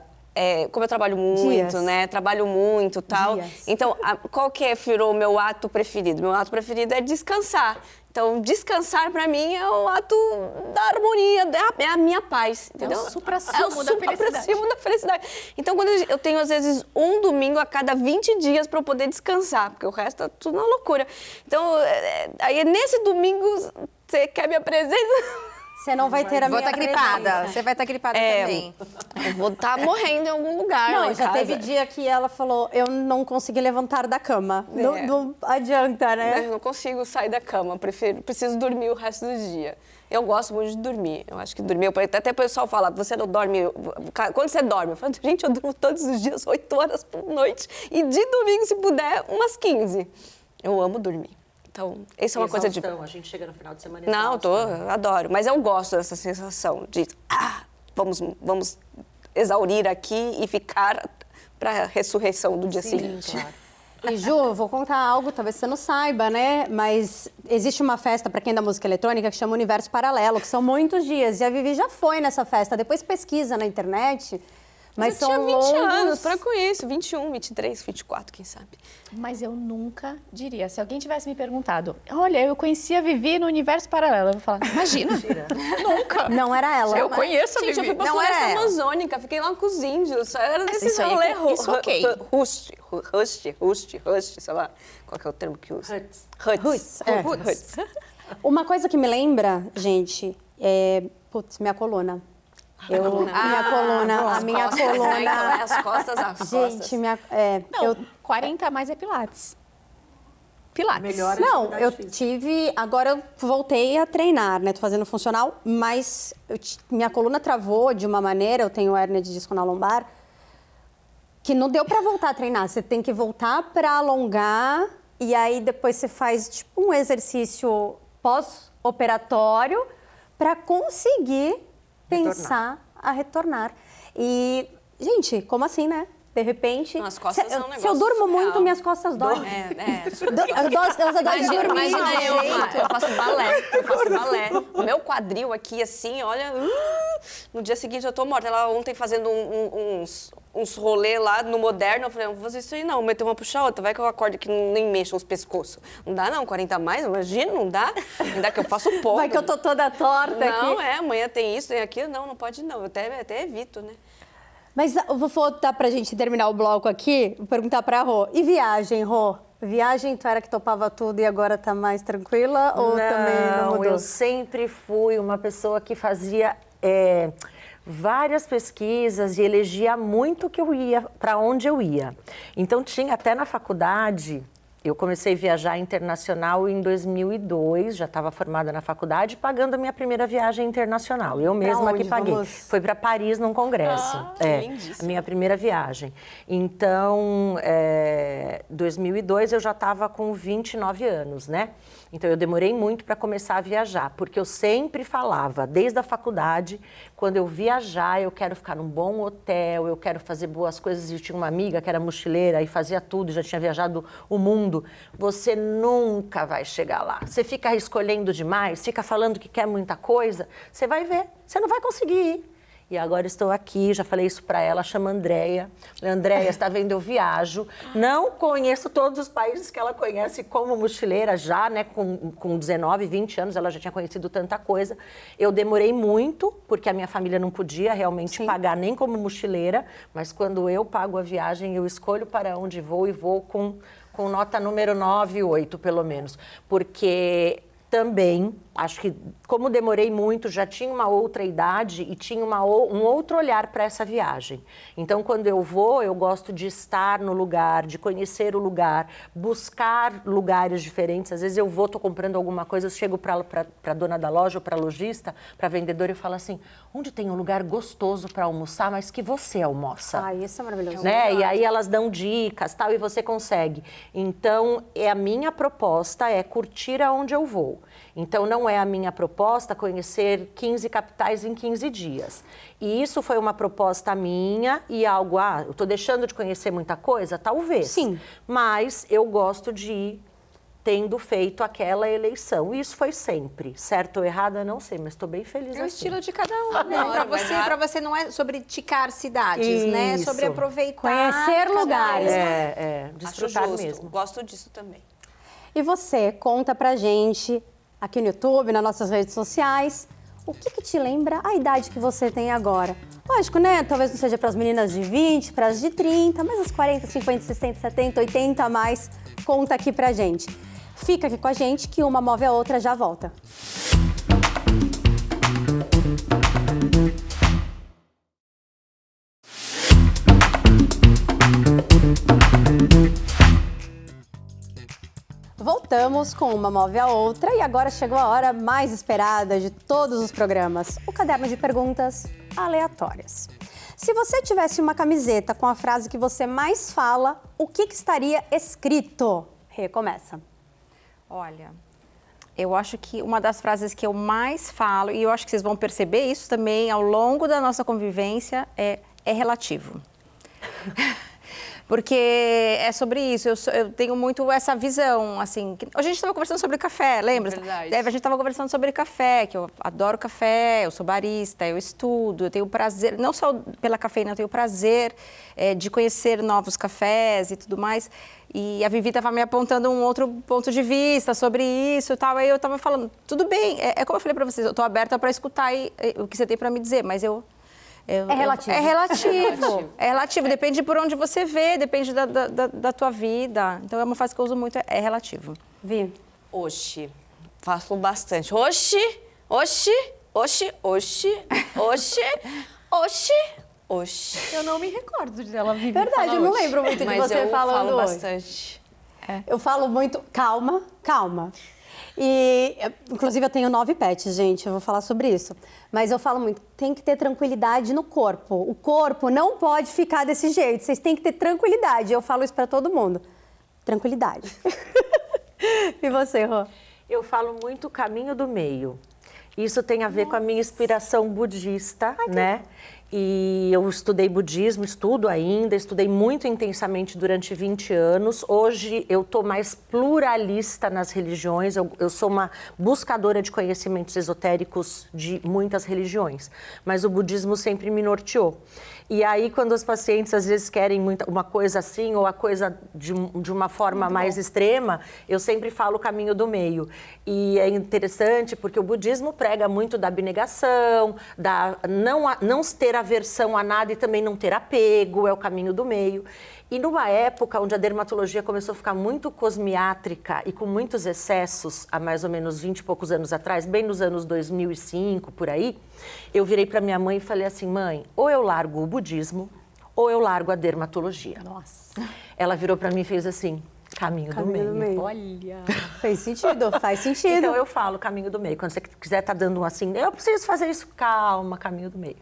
como eu trabalho muito, Dias. né? Trabalho muito e tal. Dias. Então, qual que virou o meu ato preferido? Meu ato preferido é descansar. Então, descansar pra mim é o ato da harmonia, é a minha paz, entendeu? o suprassumo da felicidade. suprassumo da felicidade. Então, quando eu tenho, às vezes, um domingo a cada 20 dias pra eu poder descansar, porque o resto tá tudo na loucura. Então, aí nesse domingo, você quer minha presença? Você não vai ter a Vou minha estar gripada. presença. Você vai estar gripada também. Eu vou estar morrendo em algum lugar lá Não, em já casa. teve dia que ela falou, eu não consegui levantar da cama. Não adianta, né? Eu não consigo sair da cama, preciso dormir o resto do dia. Eu gosto muito de dormir. Eu acho que dormir... Até o pessoal fala, você não dorme... Quando você dorme? Eu falo, gente, eu durmo todos os dias 8 horas por noite. E de domingo, se puder, umas 15. Eu amo dormir. Então, isso é uma coisa de... A gente chega no final de semana Não, eu adoro. Mas eu gosto dessa sensação de... vamos exaurir aqui e ficar para a ressurreição do dia seguinte. Claro. E Ju, eu vou contar algo, talvez você não saiba, né? Mas existe uma festa, para quem é da música eletrônica, que chama Universo Paralelo, que são muitos dias. E a Vivi já foi nessa festa. Depois pesquisa na internet, Mas eu são tinha 20 longos... anos, para com isso, 21, 23, 24, quem sabe. Mas eu nunca diria. Se alguém tivesse me perguntado, olha, eu conhecia a Vivi no universo paralelo, eu vou falar, imagina. Nunca. Não era ela. Eu conheço a Gente, eu Vivi. fui pra Não floresta era ela. amazônica, fiquei lá com os índios. Era desses isso aí, rolê isso ok. Rust, sei lá. Qual que é o termo que usa? Huts, é. Huts. Uma coisa que me lembra, gente, é... Putz, minha coluna. Minha coluna, a minha Costas, né? Então, é coluna... as costas, as costas. Gente, Não, 40 a mais é Pilates. Pilates. Melhor Não, atividade eu física. tive... Agora eu voltei a treinar, né? Tô fazendo funcional, mas minha coluna travou de uma maneira, eu tenho hérnia de disco na lombar, que não deu pra voltar a treinar. Você tem que voltar pra alongar e aí depois você faz tipo um exercício pós-operatório pra conseguir pensar a retornar. E, gente, como assim, né? De repente... Não, as costas são um se eu negócio durmo surreal. muito, minhas costas doem. É. Eu gosto de dormir. Imagina eu faço balé. O meu quadril aqui, assim, olha, no dia seguinte eu tô morta. Ela ontem fazendo uns rolê lá no Moderno, eu falei, não vou fazer isso aí não, meter uma puxa outra, vai que eu acordo que nem mexa os pescoços. Não dá não, 40 a mais, imagina, não dá. Ainda que eu faço pouco. Vai que eu tô toda torta Não, aqui. amanhã tem isso, tem aquilo, não pode não, eu até evito, né? Mas eu vou voltar pra gente terminar o bloco aqui, vou perguntar pra Rô. E viagem, Rô? Viagem, tu era que topava tudo e agora tá mais tranquila? Ou também não mudou? Eu sempre fui uma pessoa que fazia várias pesquisas e elegia muito que eu ia, para onde eu ia. Então, tinha até na faculdade... Eu comecei a viajar internacional em 2002, já estava formada na faculdade, pagando a minha primeira viagem internacional. Eu mesma onde? que paguei. Vamos? Foi para Paris num congresso. lindíssimo. A minha primeira viagem. Então, 2002 eu já estava com 29 anos, né? Então, eu demorei muito para começar a viajar, porque eu sempre falava, desde a faculdade, quando eu viajar, eu quero ficar num bom hotel, eu quero fazer boas coisas. Eu tinha uma amiga que era mochileira e fazia tudo, já tinha viajado o mundo. Você nunca vai chegar lá. Você fica escolhendo demais, fica falando que quer muita coisa, você vai ver, você não vai conseguir ir. E agora estou aqui, já falei isso para ela, chama Andréia. Andréia, está vendo, eu viajo. Não conheço todos os países que ela conhece como mochileira já, né? Com 19, 20 anos, ela já tinha conhecido tanta coisa. Eu demorei muito, porque a minha família não podia realmente pagar nem como mochileira. Mas quando eu pago a viagem, eu escolho para onde vou e vou com nota número 9, 8, pelo menos. Porque... Também, acho que como demorei muito, já tinha uma outra idade e tinha um outro olhar para essa viagem. Então, quando eu vou, eu gosto de estar no lugar, de conhecer o lugar, buscar lugares diferentes. Às vezes eu vou, estou comprando alguma coisa, eu chego para a dona da loja ou para a lojista, para a vendedora e falo assim, onde tem um lugar gostoso para almoçar, mas que você almoça? Ah, isso é maravilhoso. Né? E aí elas dão dicas, tal, e você consegue. Então, a minha proposta é curtir aonde eu vou. Então, não é a minha proposta conhecer 15 capitais em 15 dias. E isso foi uma proposta minha e algo, eu estou deixando de conhecer muita coisa? Talvez. Sim. Mas eu gosto de ir tendo feito aquela eleição. E isso foi sempre. Certo ou errada, não sei, mas estou bem feliz assim. É o estilo de cada um, né? Adoro, Para você não é sobre ticar cidades, né? É sobre Isso. aproveitar... Conhecer cada lugares. uma. Desfrutar Acho justo, mesmo. gosto disso também. E você, conta pra gente, aqui no YouTube, nas nossas redes sociais, o que te lembra a idade que você tem agora? Lógico, né? Talvez não seja para as meninas de 20, para as de 30, mas as 40, 50, 60, 70, 80 a mais, conta aqui pra gente. Fica aqui com a gente que uma move a outra, já volta. Voltamos com uma move a outra e agora chegou a hora mais esperada de todos os programas, o caderno de perguntas aleatórias. Se você tivesse uma camiseta com a frase que você mais fala, o que estaria escrito? Recomeça. Olha, eu acho que uma das frases que eu mais falo, e eu acho que vocês vão perceber isso também ao longo da nossa convivência, é relativo. Porque é sobre isso, eu tenho muito essa visão, assim. Hoje a gente estava conversando sobre café, lembra? Verdade. A gente estava conversando sobre café, que eu adoro café, eu sou barista, eu estudo, eu tenho prazer, não só pela cafeína, eu tenho prazer de conhecer novos cafés e tudo mais. E a Vivi estava me apontando um outro ponto de vista sobre isso e tal. Aí eu estava falando, tudo bem, é como eu falei para vocês, eu estou aberta para escutar o que você tem para me dizer, mas é relativo. É relativo, depende por onde você vê, depende da tua vida. Então, é uma frase que eu uso muito, é relativo. Vi. Oxi. Faço bastante. Oxi, oxi, oxi, oxi, oxi, oxi, oxi. Eu não me recordo dela viver. Verdade, eu não lembro muito de Mas você eu falando falo hoje. bastante. Eu falo muito, calma, calma. E, inclusive, eu tenho 9 pets, gente, eu vou falar sobre isso. Mas eu falo muito, tem que ter tranquilidade no corpo. O corpo não pode ficar desse jeito, vocês têm que ter tranquilidade. Eu falo isso pra todo mundo. Tranquilidade. E você, Rô? Eu falo muito caminho do meio. Isso tem a ver com a minha inspiração budista, né? E eu estudei budismo, estudo ainda, estudei muito intensamente durante 20 anos. Hoje eu estou mais pluralista nas religiões, eu sou uma buscadora de conhecimentos esotéricos de muitas religiões, mas o budismo sempre me norteou. E aí, quando os pacientes às vezes querem uma coisa assim ou a coisa de uma forma mais extrema, eu sempre falo o caminho do meio. E é interessante porque o budismo prega muito da abnegação, da não ter aversão a nada e também não ter apego, é o caminho do meio. E numa época onde a dermatologia começou a ficar muito cosmiátrica e com muitos excessos, há mais ou menos 20 e poucos anos atrás, bem nos anos 2005, por aí, eu virei para minha mãe e falei assim, mãe, ou eu largo o budismo, ou eu largo a dermatologia. Nossa. Ela virou para mim e fez assim, caminho do meio. Olha. Fez sentido, faz sentido. Então eu falo caminho do meio. Quando você quiser estar dando assim, eu preciso fazer isso, calma, caminho do meio.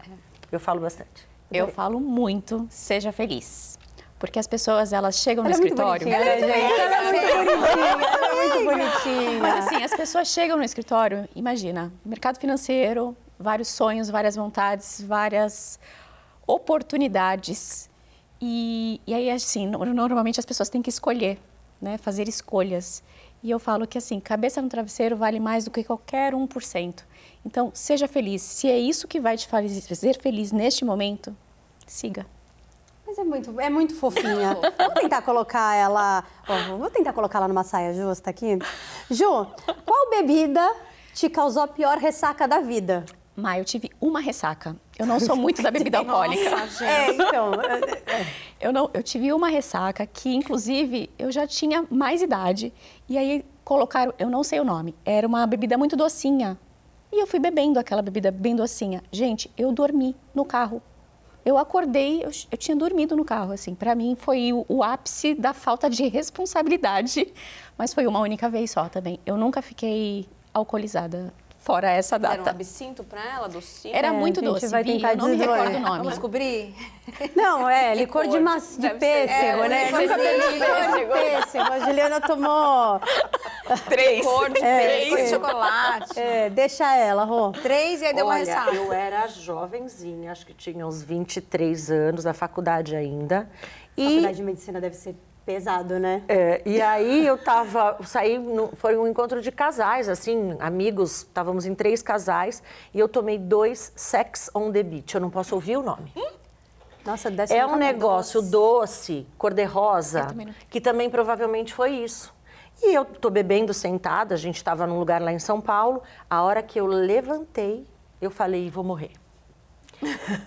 Eu falo bastante. Eu falo muito, seja feliz. Porque as pessoas, elas chegam no Ela é muito escritório... bonitinha, né, gente? Ela é muito bonitinha, ela é muito bonitinha. Mas assim, as pessoas chegam no escritório, imagina, mercado financeiro, vários sonhos, várias vontades, várias oportunidades. E aí, assim, normalmente as pessoas têm que escolher, né? Fazer escolhas. E eu falo que, assim, cabeça no travesseiro vale mais do que qualquer 1%. Então, seja feliz. Se é isso que vai te fazer feliz neste momento, siga. Mas é muito fofinha. Vou tentar colocar ela... vou tentar colocar ela numa saia justa aqui. Ju, qual bebida te causou a pior ressaca da vida? Eu tive uma ressaca. Eu não sou muito da bebida alcoólica. Nossa, gente. Então... Eu tive uma ressaca que, inclusive, eu já tinha mais idade. E aí colocaram, eu não sei o nome, era uma bebida muito docinha. E eu fui bebendo aquela bebida bem docinha. Gente, eu dormi no carro. Eu acordei, eu tinha dormido no carro, assim. Para mim foi o ápice da falta de responsabilidade. Mas foi uma única vez só também. Eu nunca fiquei alcoolizada fora essa data. Era um absinto pra ela, docinho? Era muito a gente doce, vai Vi, tentar eu não me desenvolver. recordo o nome. Vamos descobrir? Não, licor de Deve pêssego, ser. né? Licor de Pêssego. A Juliana tomou... 3. Cor de chocolate. Deixa ela, Rô. 3 e aí deu uma Olha, ressaca. eu era jovenzinha, acho que tinha uns 23 anos, da faculdade ainda. Faculdade de medicina deve ser pesado, né? E aí foi um encontro de casais, assim, amigos, estávamos em 3 casais, e eu tomei 2 Sex on the Beach, eu não posso ouvir o nome. Nossa, deve ser É um negócio doce, cor-de-rosa, que também provavelmente foi isso. E eu tô bebendo sentada, a gente estava num lugar lá em São Paulo, a hora que eu levantei, eu falei, vou morrer.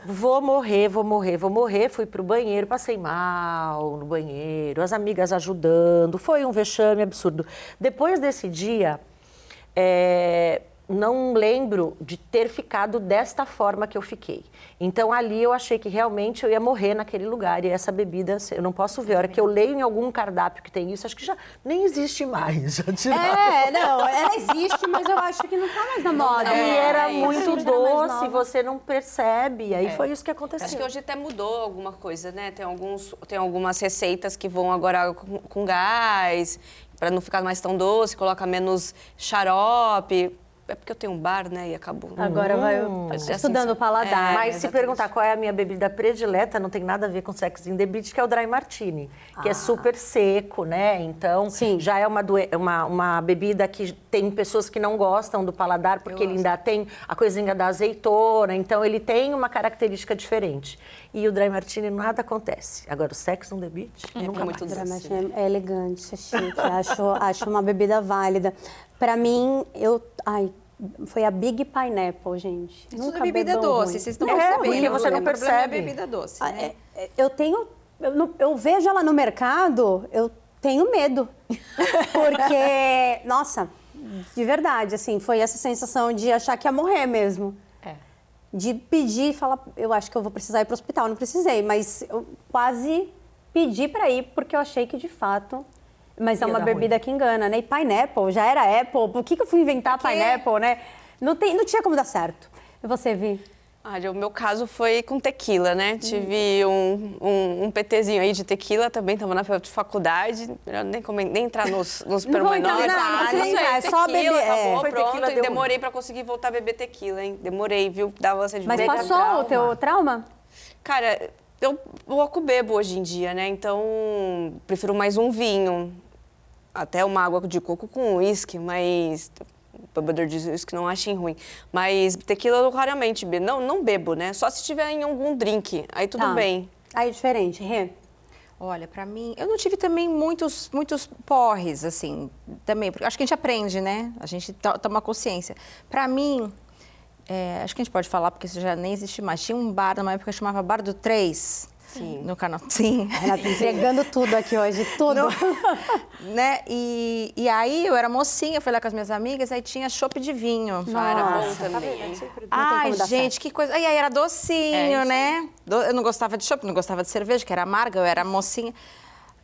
Vou morrer. Fui pro banheiro, passei mal no banheiro, as amigas ajudando, foi um vexame absurdo. Depois desse dia, não lembro de ter ficado desta forma que eu fiquei. Então, ali eu achei que realmente eu ia morrer naquele lugar. E essa bebida, eu não posso ver. A hora que eu leio em algum cardápio que tem isso, acho que já nem existe mais. Já tiraram. Não, ela existe, mas eu acho que não tá mais na moda. E era isso. muito Gente, era mais doce, nova. você não percebe. E aí foi isso que aconteceu. Acho que hoje até mudou alguma coisa, né? Tem algumas receitas que vão agora com gás, para não ficar mais tão doce, coloca menos xarope. é porque eu tenho um bar, né? E acabou. Agora vai Fazer estudando o assim, paladar. Mas se exatamente. perguntar qual é a minha bebida predileta, não tem nada a ver com Sex in the Beach, que é o Dry Martini, que é super seco, né? Então, Sim. já é uma bebida que tem pessoas que não gostam do paladar, porque ele ainda tem a coisinha da azeitona, então ele tem uma característica diferente. E o Dry Martini, nada acontece. Agora, o Sex on the Beach, nunca muito mais. doce. Realmente é elegante, é chique. acho uma bebida válida. Pra mim, foi a Big Pineapple, gente. Tudo Nunca bebida bebam doce, ruim. vocês estão É, percebendo. porque você não O problema percebe. É bebida doce, né? Eu vejo ela no mercado, eu tenho medo. Porque, nossa, de verdade, assim, foi essa sensação de achar que ia morrer mesmo. De pedir e falar, eu acho que eu vou precisar ir para o hospital. Não precisei, mas eu quase pedi para ir, porque eu achei que de fato... Mas é Ia uma dar bebida ruim. que engana, né? E Pineapple, já era Apple. Por que eu fui inventar Pineapple, né? Não tinha como dar certo. E você, Vi? O meu caso foi com tequila, né? Tive um PTzinho aí de tequila, também estava na faculdade. Melhor nem entrar nos Não vou entrar, pormenores. não precisa Isso entrar, aí, é só tequila, beber, acabou, Foi pronto. tequila, E deu demorei para conseguir voltar a beber tequila, hein? Demorei, viu? Dava ânsia de Mas beber. passou trauma. o teu trauma? Cara, eu pouco bebo hoje em dia, né? Então, prefiro mais um vinho. Até uma água de coco com uísque, mas... bebedor de uísque não achem ruim. Mas tequila eu raramente bebo. Não bebo, né? Só se tiver em algum drink. Aí tudo Tá. bem. Aí é diferente, Rê. Olha, pra mim, eu não tive também muitos porres, assim, também, porque acho que a gente aprende, né? A gente toma consciência. Pra mim, acho que a gente pode falar, porque isso já nem existe mais. Tinha um bar, numa época, que chamava Bar do 3. Sim. No canal. Sim. Renata entregando tudo aqui hoje, tudo. Né? E aí, eu era mocinha, fui lá com as minhas amigas, aí tinha chopp de vinho. Era bom Nossa, também. hein? Ai, como dar gente, que coisa. E aí era docinho, né? Eu não gostava de chopp, não gostava de cerveja, que era amarga, eu era mocinha.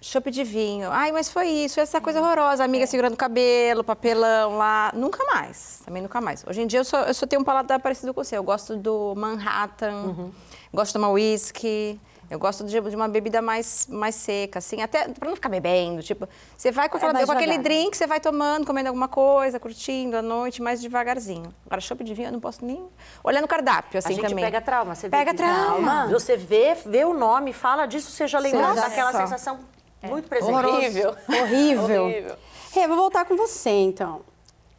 Chopp de vinho. Ai, mas foi isso, essa coisa horrorosa. Amiga segurando o cabelo, papelão lá. Nunca mais. Também nunca mais. Hoje em dia eu só tenho um paladar parecido com você. Eu gosto do Manhattan, gosto de tomar whisky. Eu gosto de uma bebida mais seca, assim, até pra não ficar bebendo. Tipo, você vai com mais aquele devagar. drink, você vai tomando, comendo alguma coisa, curtindo à noite, mais devagarzinho. Agora, chopp de vinho, eu não posso nem olhar no cardápio, assim, A gente também. pega trauma, você vê Pega que- trauma. Você vê o nome, fala disso, você já lembra Nossa. daquela sensação muito presente. Horrível. Horrível. Horrível. Rê, vou voltar com você, então.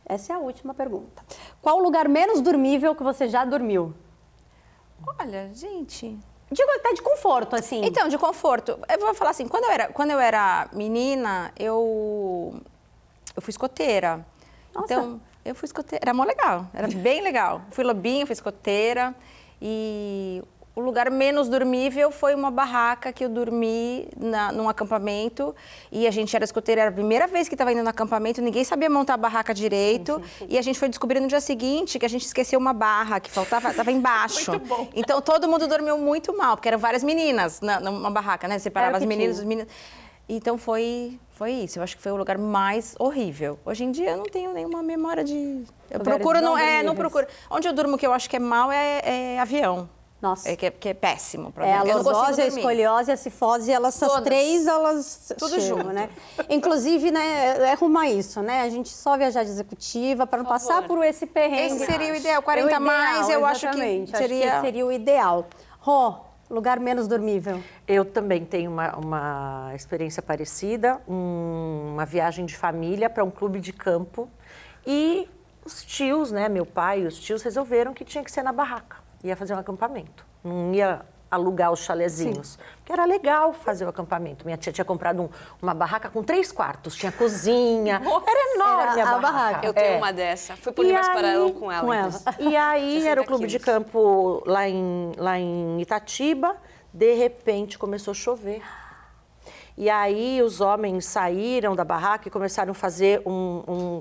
Essa é a última pergunta. Qual o lugar menos dormível que você já dormiu? Olha, gente... Digo até de conforto, assim. Então, de conforto. Eu vou falar assim, quando eu era menina, eu fui escoteira. Nossa. Então, eu fui escoteira. Era mó legal, era bem legal. Fui lobinha, fui escoteira. E o lugar menos dormível foi uma barraca que eu dormi num acampamento. E a gente era escoteira, era a primeira vez que estava indo no acampamento, ninguém sabia montar a barraca direito. E a gente foi descobrir no dia seguinte que a gente esqueceu uma barra, que estava embaixo. Muito bom. Então, todo mundo dormiu muito mal, porque eram várias meninas numa barraca, né? Separava Era o as que meninas, tinha. os meninos. Então, foi isso. Eu acho que foi o lugar mais horrível. Hoje em dia, eu não tenho nenhuma memória de... Eu Lugares procuro, não não dormíveis. procuro. Onde eu durmo, que eu acho que é mal, é avião. Nossa. Que é péssimo pra É, a mim. Eu não consigo lordose, a dormir. escoliose, a cifose, essas Todas. três, elas Tudo chegam, junto. né? Inclusive, né, é arrumar isso, né? A gente só viajar de executiva para não passar por esse perrengue. Esse seria o ideal. 40 mais, eu acho que exatamente. seria- Acho que seria o ideal. Rô, lugar menos dormível. Eu também tenho uma experiência parecida, uma viagem de família para um clube de campo. E os tios, né, meu pai e os tios resolveram que tinha que ser na barraca. Ia fazer um acampamento. Não ia alugar os chalezinhos. Porque era legal fazer o acampamento. Minha tia tinha comprado uma barraca com 3 quartos. Tinha cozinha. Era enorme Era a a barraca. Eu tenho uma dessa. Fui pro E Universo aí- Paralelo com ela. com ela. inclusive. E aí 60 era o clube de quilos. campo lá em Itatiba. De repente começou a chover. E aí os homens saíram da barraca e começaram a fazer um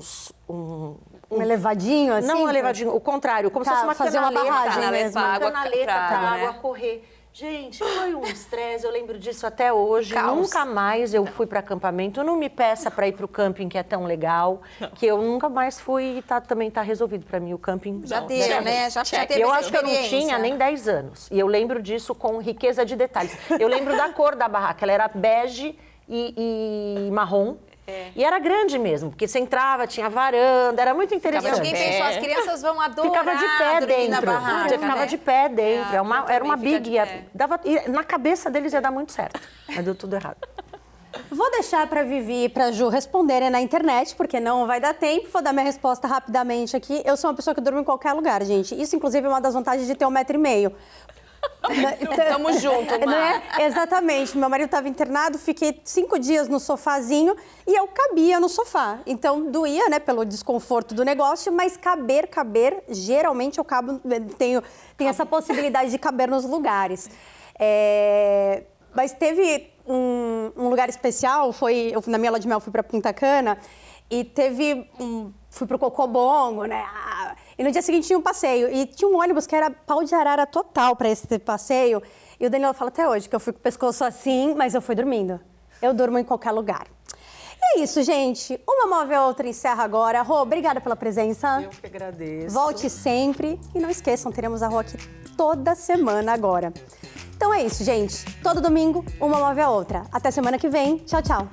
Um elevadinho, assim? não um elevadinho, o contrário, como Tá, se fosse uma fazer uma canaleta, barragem Canaleta mesmo. pra água canaleta pra- para a né? água correr. Gente, foi um estresse, eu lembro disso até hoje. Caos. Nunca mais eu fui para acampamento. Não me peça para ir para o camping, que é tão legal, que eu nunca mais fui e também tá resolvido para mim o camping. Já Não, deu, dessa né? vez. Já teve Eu essa acho que eu não experiência. tinha nem 10 anos. E eu lembro disso com riqueza de detalhes. Eu lembro da cor da barraca. Ela era bege e marrom. E era grande mesmo, porque você entrava, tinha varanda, era muito interessante. Alguém pensou, as crianças vão adorar Ficava de pé dormir na dentro. barraca, Você ficava né? de pé dentro. Era uma também fica big. de pé. E na cabeça deles ia dar muito certo. Mas deu tudo errado. Vou deixar para Vivi e para Ju responderem na internet, porque não vai dar tempo. Vou dar minha resposta rapidamente aqui. Eu sou uma pessoa que durmo em qualquer lugar, gente. Isso, inclusive, é uma das vantagens de ter 1,5 m. Tamo junto, Mar. Né? Exatamente. Meu marido estava internado, fiquei 5 dias no sofazinho e eu cabia no sofá. Então, doía, né, pelo desconforto do negócio, mas caber, geralmente eu cabo, tenho essa possibilidade de caber nos lugares. Mas teve um lugar especial, na minha lua de mel fui para Punta Cana e fui pro Cocobongo, né? E no dia seguinte tinha um passeio e tinha um ônibus que era pau de arara total para esse passeio. E o Danilo fala até hoje que eu fui com o pescoço assim, mas eu fui dormindo. Eu durmo em qualquer lugar. E é isso, gente. Uma Move a Outra encerra agora. Rô, obrigada pela presença. Eu que agradeço. Volte sempre. E não esqueçam, teremos a Rô aqui toda semana agora. Então é isso, gente. Todo domingo, uma Move a Outra. Até semana que vem. Tchau, tchau.